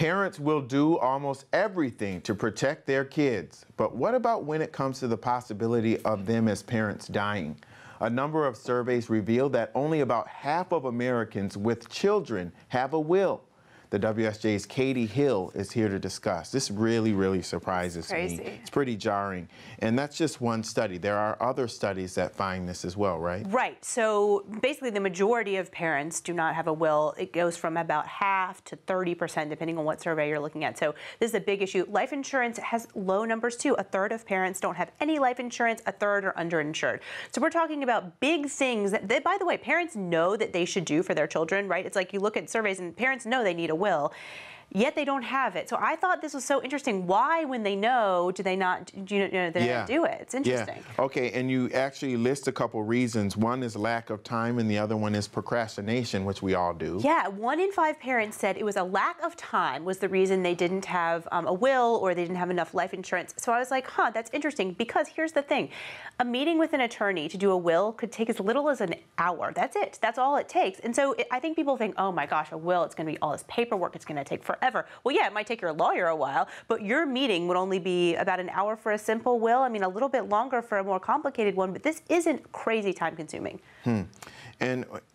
Parents will do almost everything to protect their kids, but what about when it comes to the possibility of them as parents dying? A number of surveys reveal that only about half of Americans with children have a will. The WSJ's Catey Hill is here to discuss. This really surprises me. It's pretty jarring. And that's just one study. There are other studies that find this as well, right? Right. So basically the majority of parents do not have a will. It goes from about half to 30%, depending on what survey you're looking at. So this is a big issue. Life insurance has low numbers too. A third of parents don't have any life insurance. A third are underinsured. So we're talking about big things that, by the way, parents know that they should do for their children, right? It's like you look at surveys and parents know they need a will, yet they don't have it. So I thought this was so interesting. Why, when they know, do they not, do it? It's interesting. Yeah. Okay, and you actually list a couple reasons. One is lack of time, and the other one is procrastination, which we all do. Yeah, 1 in 5 parents said it was a lack of time was the reason they didn't have a will or they didn't have enough life insurance. So I was like, huh, that's interesting, because here's the thing. A meeting with an attorney to do a will could take as little as an hour. That's it. That's all it takes. And so I think people think, oh my gosh, a will, it's going to be all this paperwork. It's going to take forever. Well, yeah, it might take your lawyer a while, but your meeting would only be about an hour for a simple will. I mean, a little bit longer for a more complicated one, but this isn't crazy time consuming.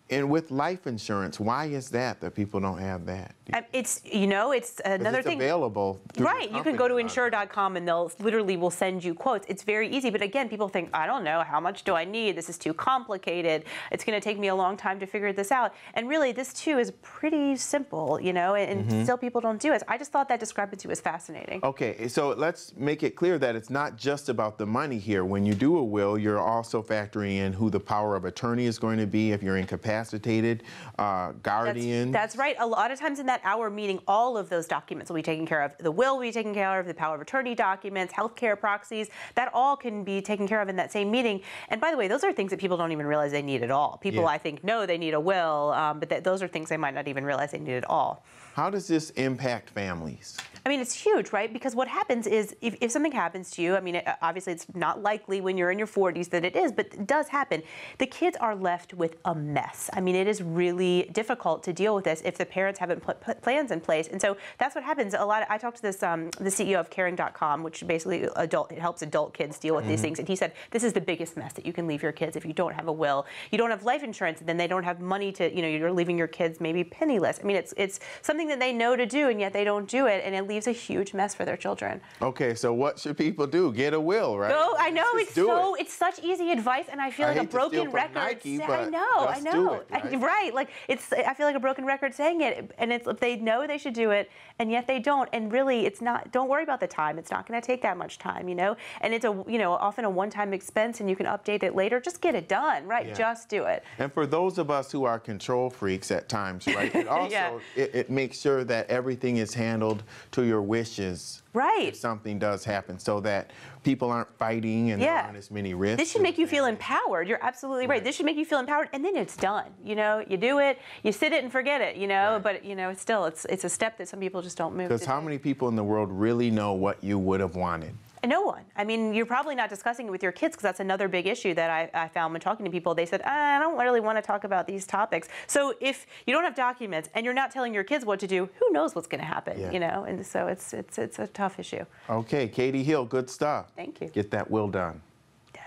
And with life insurance, why is that people don't have that? It's another thing. It's available. Right. You can go to insure.com and they'll literally will send you quotes. It's very easy. But again, people think, I don't know, how much do I need? This is too complicated. It's going to take me a long time to figure this out. And really, this too is pretty simple, and still people don't do it. I just thought that discrepancy was fascinating. Okay. So let's make it clear that it's not just about the money here. When you do a will, you're also factoring in who the power of attorney is going to be if you're incapacitated, guardian. That's right. A lot of times in that hour meeting, all of those documents will be taken care of. The will will be taken care of, the power of attorney documents, healthcare proxies, that all can be taken care of in that same meeting. And by the way, those are things that people don't even realize they need at all. People, I think, know they need a will, but those are things they might not even realize they need at all. How does this impact families? I mean, it's huge, right? Because what happens is if something happens to you, I mean, obviously it's not likely when you're in your 40s that it is, but it does happen. The kids are left with a mess. I mean, it is really difficult to deal with this if the parents haven't put plans in place. And so that's what happens. I talked to this the CEO of caring.com, which basically it helps adult kids deal with these things. And he said, this is the biggest mess that you can leave your kids if you don't have a will. You don't have life insurance, and then they don't have money to, you're leaving your kids maybe penniless. I mean, it's something that they know to do, and yet they don't do it, and it leaves a huge mess for their children. Okay, so what should people do? Get a will, right? No, I know, it's such easy advice, and I feel like a broken record. Nike, I know. Right? Like I feel like a broken record saying it, and they know they should do it, and yet they don't. And really, it's not. Don't worry about the time. It's not going to take that much time, And it's often a one-time expense, and you can update it later. Just get it done, right? Yeah. Just do it. And for those of us who are control freaks at times, right? It also it makes sure that everything is handled to your wishes. Right. If something does happen, so that people aren't fighting and there aren't as many risks. This should make you feel empowered. You're absolutely right. This should make you feel empowered, and then it's done. You do it, you sit it and forget it. But still, it's a step that some people just don't move. Because how many people in the world really know what you would have wanted? No one. I mean, you're probably not discussing it with your kids, because that's another big issue that I found when talking to people. They said, I don't really want to talk about these topics. So if you don't have documents and you're not telling your kids what to do, who knows what's going to happen, And so it's a tough issue. Okay, Catey Hill, good stuff. Thank you. Get that will done.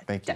Thank you.